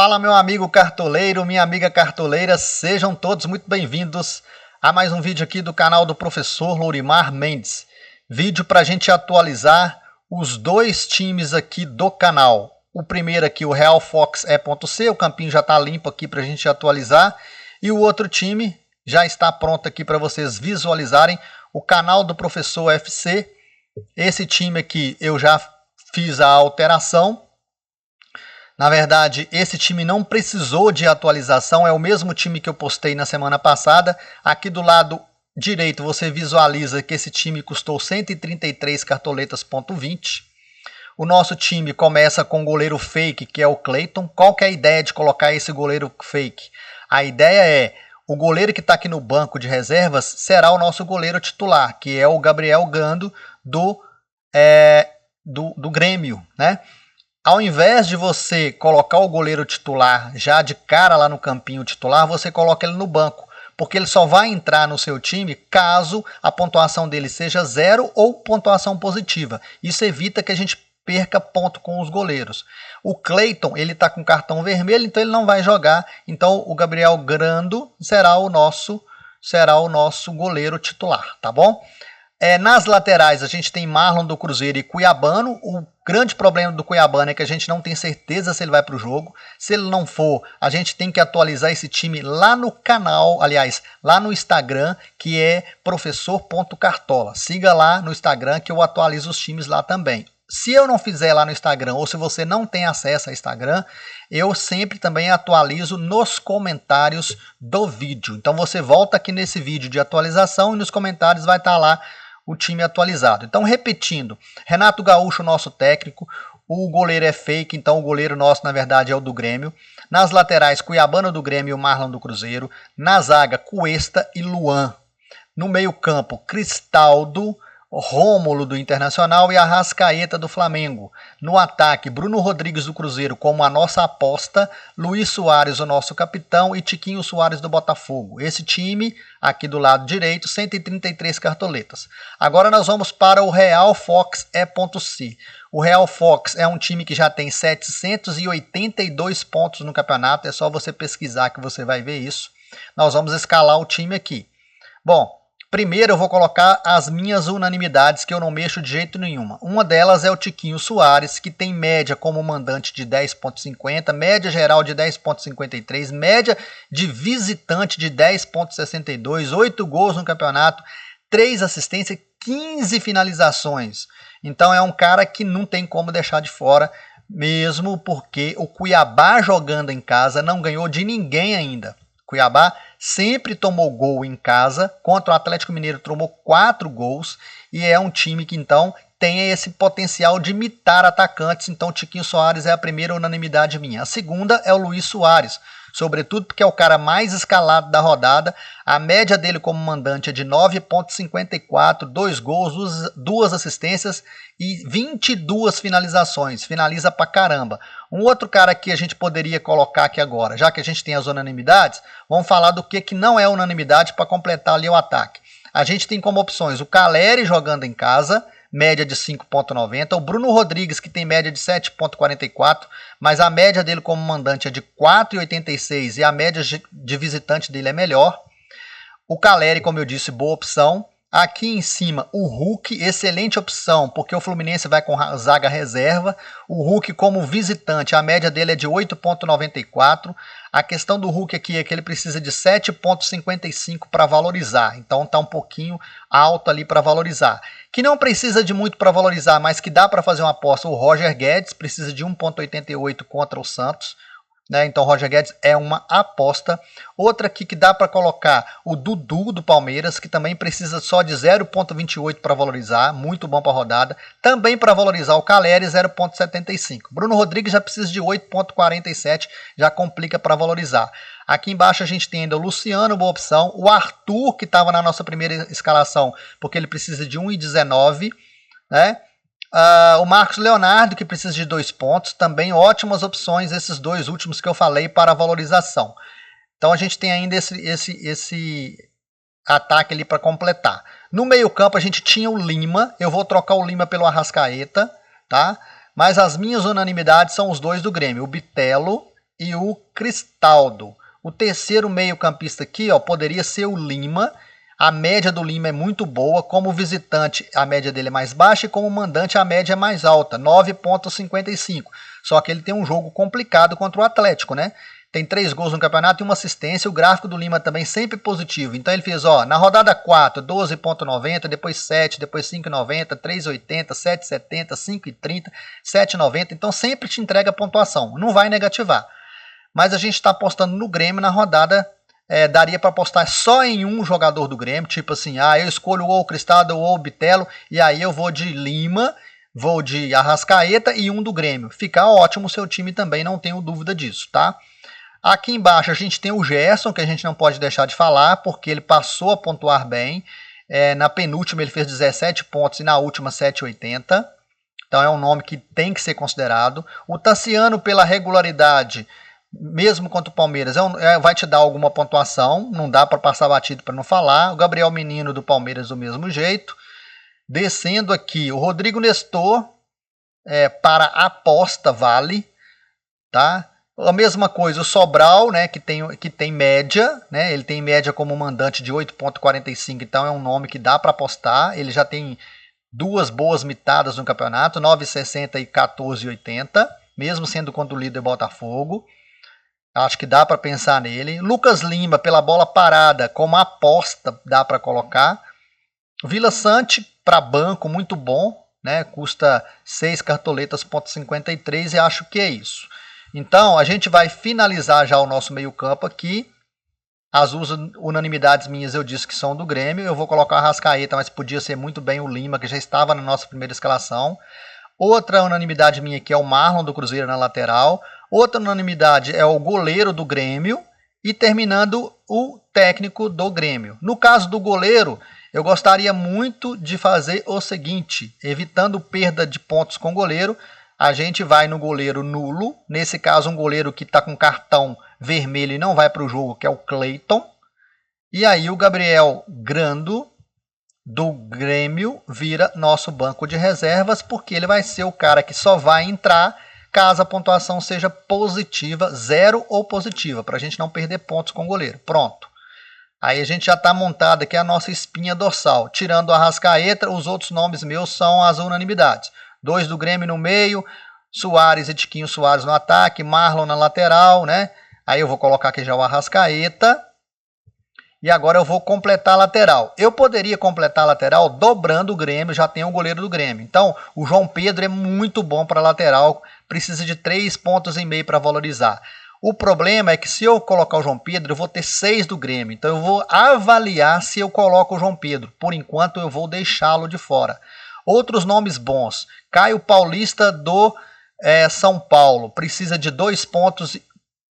Fala, meu amigo cartoleiro, minha amiga cartoleira, sejam todos muito bem-vindos a mais um vídeo aqui do canal do professor Lourimar Mendes. Vídeo para a gente atualizar os dois times aqui do canal. O primeiro aqui, o Real Fox E.C, o campinho já está limpo aqui para a gente atualizar. E o outro time já está pronto aqui para vocês visualizarem, o canal do professor FC. Esse time aqui eu já fiz a alteração. Na verdade, esse time não precisou de atualização, é o mesmo time que eu postei na semana passada. Aqui do lado direito você visualiza que esse time custou 133 cartoletas,20. O nosso time começa com o goleiro fake, que é o Clayton. Qual que é a ideia de colocar esse goleiro fake? A ideia é, o goleiro que está aqui no banco de reservas será o nosso goleiro titular, que é o Gabriel Gando do Grêmio, né? Ao invés de você colocar o goleiro titular já de cara lá no campinho titular, você coloca ele no banco, porque ele só vai entrar no seu time caso a pontuação dele seja 0 ou pontuação positiva. Isso evita que a gente perca ponto com os goleiros. O Clayton, ele está com cartão vermelho, então ele não vai jogar. Então o Gabriel Grando será o nosso goleiro titular, tá bom? Nas laterais a gente tem Marlon do Cruzeiro e Cuiabano. O grande problema do Cuiabano é que a gente não tem certeza se ele vai para o jogo. Se ele não for, a gente tem que atualizar esse time lá no canal, aliás, lá no Instagram, que é professor.cartola. Siga lá no Instagram que eu atualizo os times lá também. Se eu não fizer lá no Instagram, ou se você não tem acesso ao Instagram, eu sempre também atualizo nos comentários do vídeo. Então você volta aqui nesse vídeo de atualização e nos comentários vai estar lá o time atualizado. Então, repetindo, Renato Gaúcho, nosso técnico, o goleiro é fake, então o goleiro nosso, na verdade, é o do Grêmio. Nas laterais, Cuiabano do Grêmio e o Marlon do Cruzeiro. Na zaga, Cuesta e Luan. No meio-campo, Cristaldo, Rômulo do Internacional e Arrascaeta do Flamengo. No ataque, Bruno Rodrigues do Cruzeiro como a nossa aposta, Luiz Soares o nosso capitão e Tiquinho Soares do Botafogo. Esse time aqui do lado direito, 133 cartoletas. Agora nós vamos para o Real Fox E.C. O Real Fox é um time que já tem 782 pontos no campeonato, é só você pesquisar que você vai ver isso. Nós vamos escalar o time aqui. Bom, primeiro eu vou colocar as minhas unanimidades que eu não mexo de jeito nenhuma. Uma delas é o Tiquinho Soares, que tem média como mandante de 10,50, média geral de 10,53, média de visitante de 10,62, 8 gols no campeonato, 3 assistências, 15 finalizações. Então é um cara que não tem como deixar de fora, mesmo porque o Cuiabá jogando em casa não ganhou de ninguém ainda. Cuiabá sempre tomou gol em casa, contra o Atlético Mineiro tomou 4 gols, e é um time que então tem esse potencial de imitar atacantes, então Tiquinho Soares é a primeira unanimidade minha. A segunda é o Luiz Soares, sobretudo porque é o cara mais escalado da rodada, a média dele como mandante é de 9,54, 2 gols, 2 assistências e 22 finalizações, finaliza pra caramba. Um outro cara que a gente poderia colocar aqui agora, já que a gente tem as unanimidades, vamos falar do que não é unanimidade para completar ali o ataque. A gente tem como opções o Caleri jogando em casa, média de 5,90. O Bruno Rodrigues, que tem média de 7,44, mas a média dele como mandante é de 4,86 e a média de visitante dele é melhor. O Caleri, como eu disse, boa opção. Aqui em cima, o Hulk, excelente opção, porque o Fluminense vai com zaga reserva. O Hulk como visitante, a média dele é de 8,94. A questão do Hulk aqui é que ele precisa de 7,55 para valorizar. Então está um pouquinho alto ali para valorizar. Que não precisa de muito para valorizar, mas que dá para fazer uma aposta. O Roger Guedes precisa de 1,88 contra o Santos. Então Roger Guedes é uma aposta. Outra aqui que dá para colocar o Dudu do Palmeiras, que também precisa só de 0,28 para valorizar, muito bom para a rodada. Também para valorizar o Caleri, 0,75. Bruno Rodrigues já precisa de 8,47, já complica para valorizar. Aqui embaixo a gente tem ainda o Luciano, boa opção. O Arthur, que estava na nossa primeira escalação, porque ele precisa de 1,19, né? O Marcos Leonardo, que precisa de 2 pontos, também ótimas opções, esses dois últimos que eu falei para valorização. Então a gente tem ainda esse ataque ali para completar. No meio campo a gente tinha o Lima, eu vou trocar o Lima pelo Arrascaeta, tá? Mas as minhas unanimidades são os dois do Grêmio, o Bitelo e o Cristaldo. O terceiro meio-campista aqui, ó, poderia ser o Lima. A média do Lima é muito boa. Como visitante, a média dele é mais baixa e como mandante, a média é mais alta, 9,55. Só que ele tem um jogo complicado contra o Atlético, né? Tem 3 gols no campeonato e uma assistência. O gráfico do Lima também sempre positivo. Então ele fez, ó, na rodada 4, 12,90, depois 7, depois 5,90, 3,80, 7,70, 5,30, 7,90. Então sempre te entrega pontuação. Não vai negativar. Mas a gente está apostando no Grêmio na rodada. Daria para apostar só em um jogador do Grêmio. Tipo assim, eu escolho ou o Cristaldo ou o Bitelo. E aí eu vou de Lima, vou de Arrascaeta e um do Grêmio. Fica ótimo o seu time também, não tenho dúvida disso, tá? Aqui embaixo a gente tem o Gerson, que a gente não pode deixar de falar, porque ele passou a pontuar bem. Na penúltima ele fez 17 pontos e na última 7,80. Então é um nome que tem que ser considerado. O Tassiano, pela regularidade, mesmo contra o Palmeiras, vai te dar alguma pontuação. Não dá para passar batido para não falar. O Gabriel Menino do Palmeiras do mesmo jeito. Descendo aqui, o Rodrigo Nestor, para aposta vale, tá? A mesma coisa, o Sobral, né, que tem média, né, ele tem média como mandante de 8,45, então é um nome que dá para apostar. Ele já tem 2 boas mitadas no campeonato, 9,60 e 14,80, mesmo sendo contra o líder Botafogo. Acho que dá para pensar nele. Lucas Lima, pela bola parada, como aposta, dá para colocar. Vila Sante, para banco, muito bom, né, custa 6 cartoletas,53 e acho que é isso. Então, a gente vai finalizar já o nosso meio-campo aqui. As unanimidades minhas eu disse que são do Grêmio. Eu vou colocar a Arrascaeta, mas podia ser muito bem o Lima, que já estava na nossa primeira escalação. Outra unanimidade minha aqui é o Marlon do Cruzeiro na lateral. Outra unanimidade é o goleiro do Grêmio. E terminando, o técnico do Grêmio. No caso do goleiro, eu gostaria muito de fazer o seguinte, evitando perda de pontos com o goleiro. A gente vai no goleiro nulo, nesse caso um goleiro que está com cartão vermelho e não vai para o jogo, que é o Cleiton. E aí o Gabriel Grando, do Grêmio, vira nosso banco de reservas, porque ele vai ser o cara que só vai entrar caso a pontuação seja positiva, 0 ou positiva, para a gente não perder pontos com o goleiro. Pronto. Aí a gente já está montado aqui a nossa espinha dorsal. Tirando a Arrascaeta, os outros nomes meus são as unanimidades. 2 do Grêmio no meio, Soares e Tiquinho Soares no ataque, Marlon na lateral, né? Aí eu vou colocar aqui já o Arrascaeta. E agora eu vou completar a lateral. Eu poderia completar a lateral dobrando o Grêmio, já tem o goleiro do Grêmio. Então, o João Pedro é muito bom para lateral, precisa de 3,5 pontos para valorizar. O problema é que se eu colocar o João Pedro, eu vou ter 6 do Grêmio. Então eu vou avaliar se eu coloco o João Pedro. Por enquanto eu vou deixá-lo de fora. Outros nomes bons. Caio Paulista do São Paulo. Precisa de 2 pontos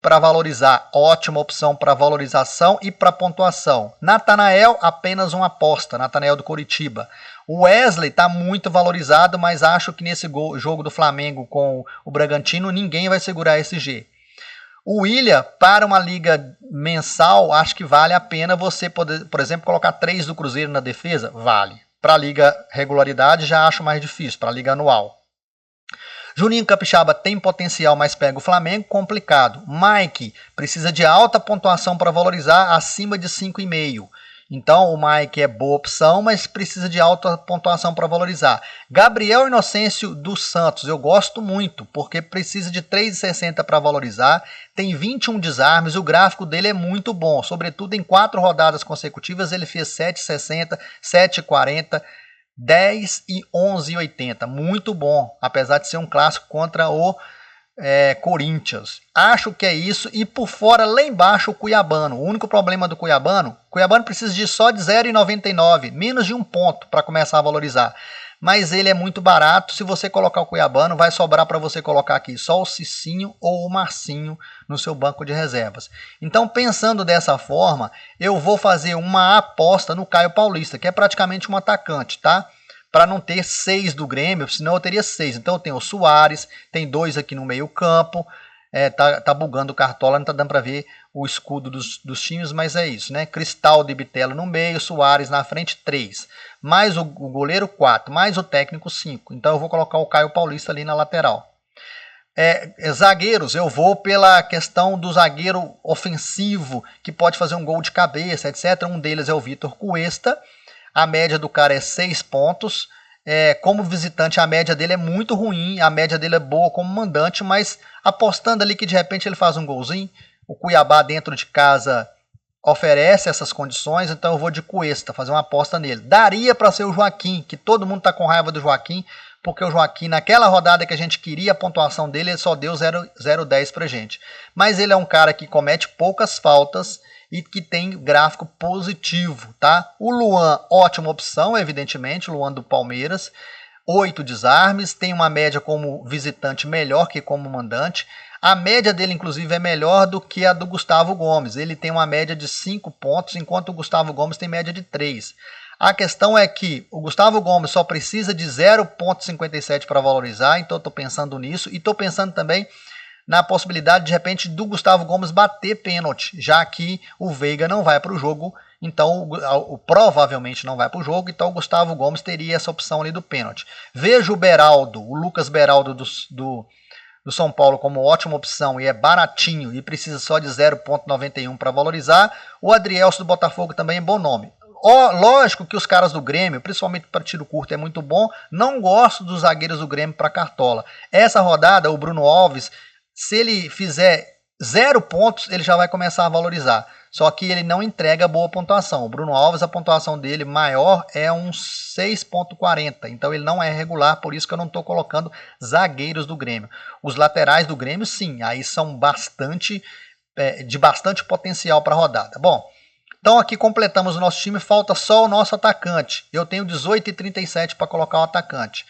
para valorizar. Ótima opção para valorização e para pontuação. Natanael, apenas uma aposta. Natanael do Coritiba. O Wesley está muito valorizado, mas acho que nesse jogo do Flamengo com o Bragantino, ninguém vai segurar esse G. O William, para uma liga mensal, acho que vale a pena você, poder, por exemplo, colocar 3 do Cruzeiro na defesa? Vale. Para a liga regularidade já acho mais difícil, para a liga anual. Juninho Capixaba tem potencial, mas pega o Flamengo, complicado. Mike precisa de alta pontuação para valorizar, acima de 5,5. Então o Mike é boa opção, mas precisa de alta pontuação para valorizar. Gabriel Inocêncio dos Santos, eu gosto muito, porque precisa de 3,60 para valorizar, tem 21 desarmes, o gráfico dele é muito bom, sobretudo em 4 rodadas consecutivas ele fez 7,60, 7,40, 10 e 11,80, muito bom, apesar de ser um clássico contra o Corinthians. Acho que é isso. E por fora, lá embaixo, o Cuiabano. O único problema do Cuiabano precisa de só de 0,99, menos de 1 ponto para começar a valorizar. Mas ele é muito barato. Se você colocar o Cuiabano, vai sobrar para você colocar aqui só o Cicinho ou o Marcinho no seu banco de reservas. Então, pensando dessa forma, eu vou fazer uma aposta no Caio Paulista, que é praticamente um atacante, tá? Para não ter 6 do Grêmio, senão eu teria 6. Então eu tenho o Soares, tem 2 aqui no meio campo, tá bugando o Cartola, não tá dando para ver o escudo dos times, mas é isso, né? Cristaldo e Bitelo no meio, Soares na frente 3, mais o goleiro 4, mais o técnico 5. Então eu vou colocar o Caio Paulista ali na lateral. Zagueiros, eu vou pela questão do zagueiro ofensivo, que pode fazer um gol de cabeça, etc. Um deles é o Vitor Cuesta. A média do cara é 6 pontos. Como visitante, a média dele é muito ruim. A média dele é boa como mandante, mas apostando ali que de repente ele faz um golzinho. O Cuiabá dentro de casa oferece essas condições, então eu vou de Cuesta, fazer uma aposta nele. Daria para ser o Joaquim, que todo mundo está com raiva do Joaquim, porque o Joaquim, naquela rodada que a gente queria a pontuação dele, ele só deu 0,10 pra gente. Mas ele é um cara que comete poucas faltas e que tem gráfico positivo, tá? O Luan, ótima opção, evidentemente, o Luan do Palmeiras. 8 desarmes, tem uma média como visitante melhor que como mandante. A média dele, inclusive, é melhor do que a do Gustavo Gomes. Ele tem uma média de 5 pontos, enquanto o Gustavo Gomes tem média de 3. A questão é que o Gustavo Gomes só precisa de 0,57 para valorizar, então eu estou pensando nisso. E estou pensando também na possibilidade, de repente, do Gustavo Gomes bater pênalti, já que o Veiga não vai para o jogo, então provavelmente não vai para o jogo, então o Gustavo Gomes teria essa opção ali do pênalti. Vejo o Beraldo, o Lucas Beraldo do São Paulo como ótima opção e é baratinho e precisa só de 0,91 para valorizar. O Adrielson do Botafogo também é bom nome. Lógico que os caras do Grêmio, principalmente para tiro curto, é muito bom. Não gosto dos zagueiros do Grêmio para cartola. Essa rodada, o Bruno Alves, se ele fizer 0 pontos, ele já vai começar a valorizar. Só que ele não entrega boa pontuação. O Bruno Alves, a pontuação dele maior é uns 6,40. Então ele não é regular, por isso que eu não estou colocando zagueiros do Grêmio. Os laterais do Grêmio, sim, aí são de bastante potencial para a rodada. Bom, então aqui completamos o nosso time, falta só o nosso atacante. Eu tenho 18,37 para colocar o atacante.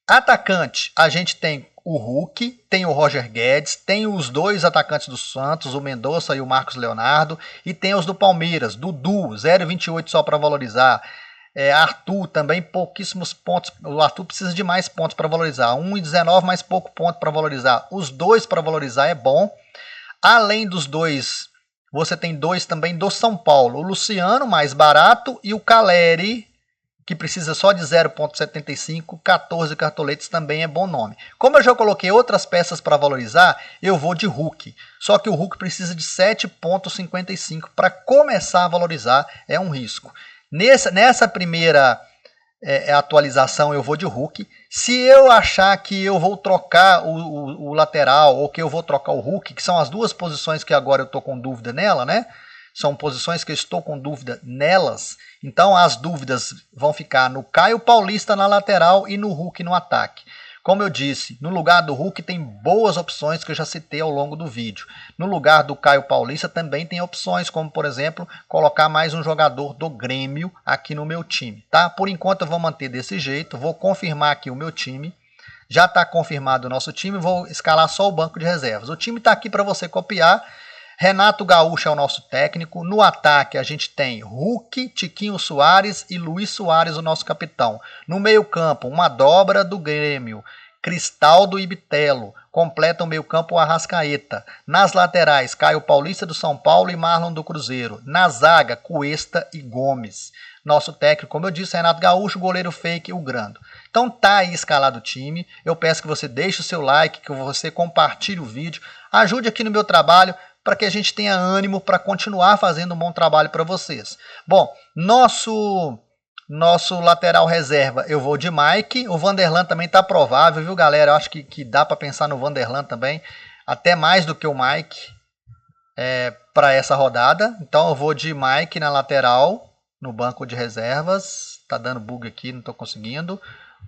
Atacante, a gente tem o Hulk, tem o Roger Guedes, tem os dois atacantes do Santos, o Mendonça e o Marcos Leonardo, e tem os do Palmeiras, Dudu, 0,28 só para valorizar. Arthur também, pouquíssimos pontos. O Arthur precisa de mais pontos para valorizar. 1,19 mais pouco ponto para valorizar. Os dois para valorizar é bom. Além dos dois, você tem dois também do São Paulo. O Luciano, mais barato, e o Caleri, que precisa só de 0,75, 14 cartoletes também é bom nome. Como eu já coloquei outras peças para valorizar, eu vou de Hulk. Só que o Hulk precisa de 7,55 para começar a valorizar, é um risco. Nessa primeira atualização eu vou de Hulk. Se eu achar que eu vou trocar o lateral ou que eu vou trocar o Hulk, que são as duas posições que agora eu estou com dúvida nela, né? São posições que eu estou com dúvida nelas. Então as dúvidas vão ficar no Caio Paulista na lateral e no Hulk no ataque. Como eu disse, no lugar do Hulk tem boas opções que eu já citei ao longo do vídeo. No lugar do Caio Paulista também tem opções, como por exemplo, colocar mais um jogador do Grêmio aqui no meu time, tá? Por enquanto eu vou manter desse jeito, vou confirmar aqui o meu time. Já está confirmado o nosso time, vou escalar só o banco de reservas. O time está aqui para você copiar. Renato Gaúcho é o nosso técnico. No ataque a gente tem Hulk, Tiquinho Soares e Luiz Soares, o nosso capitão. No meio-campo, uma dobra do Grêmio, Cristaldo e Bitelo. Completa o meio-campo o Arrascaeta. Nas laterais, Caio Paulista do São Paulo e Marlon do Cruzeiro. Na zaga, Cuesta e Gomes. Nosso técnico, como eu disse, Renato Gaúcho, goleiro fake, o Grando. Então tá aí escalado o time. Eu peço que você deixe o seu like, que você compartilhe o vídeo. Ajude aqui no meu trabalho, para que a gente tenha ânimo para continuar fazendo um bom trabalho para vocês. Bom, nosso lateral reserva, eu vou de Mike. O Vanderlan também está provável, viu, galera? Eu acho que dá para pensar no Vanderlan também, até mais do que o Mike para essa rodada. Então eu vou de Mike na lateral, no banco de reservas. Tá dando bug aqui, não estou conseguindo.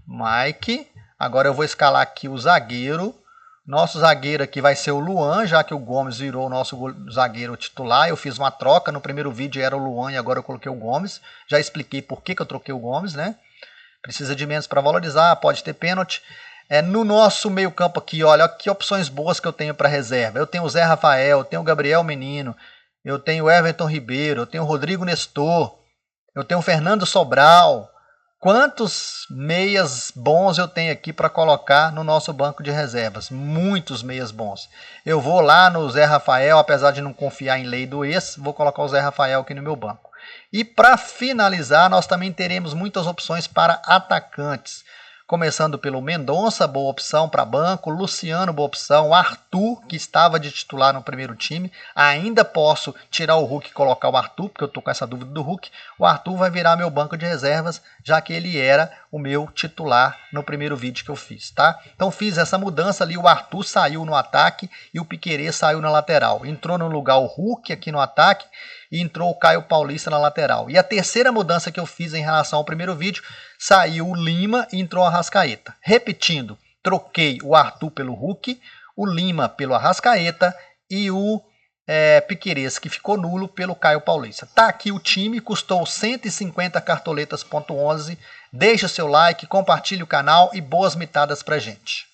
Mike. Agora eu vou escalar aqui o zagueiro. Nosso zagueiro aqui vai ser o Luan, já que o Gomes virou o nosso zagueiro titular. Eu fiz uma troca, no primeiro vídeo era o Luan e agora eu coloquei o Gomes. Já expliquei por que eu troquei o Gomes, né? Precisa de menos para valorizar, pode ter pênalti. No nosso meio campo aqui, olha que opções boas que eu tenho para reserva. Eu tenho o Zé Rafael, eu tenho o Gabriel Menino, eu tenho o Everton Ribeiro, eu tenho o Rodrigo Nestor, eu tenho o Fernando Sobral. Quantos meias bons eu tenho aqui para colocar no nosso banco de reservas? Muitos meias bons. Eu vou lá no Zé Rafael, apesar de não confiar em lei do ex, vou colocar o Zé Rafael aqui no meu banco. E para finalizar, nós também teremos muitas opções para atacantes. começando pelo Mendonça, boa opção para banco, Luciano, boa opção, Arthur, que estava de titular no primeiro time, ainda posso tirar o Hulk e colocar o Arthur, porque eu estou com essa dúvida do Hulk, o Arthur vai virar meu banco de reservas, já que ele era o meu titular no primeiro vídeo que eu fiz, tá? Então fiz essa mudança ali, o Arthur saiu no ataque e o Piquerez saiu na lateral, entrou no lugar o Hulk aqui no ataque, e entrou o Caio Paulista na lateral. E a terceira mudança que eu fiz em relação ao primeiro vídeo, saiu o Lima e entrou o Arrascaeta. Repetindo, troquei o Arthur pelo Hulk, o Lima pelo Arrascaeta e o Piquerez, que ficou nulo, pelo Caio Paulista. Tá aqui o time, custou 150 cartoletas.11. Deixa o seu like, compartilhe o canal e boas mitadas pra gente.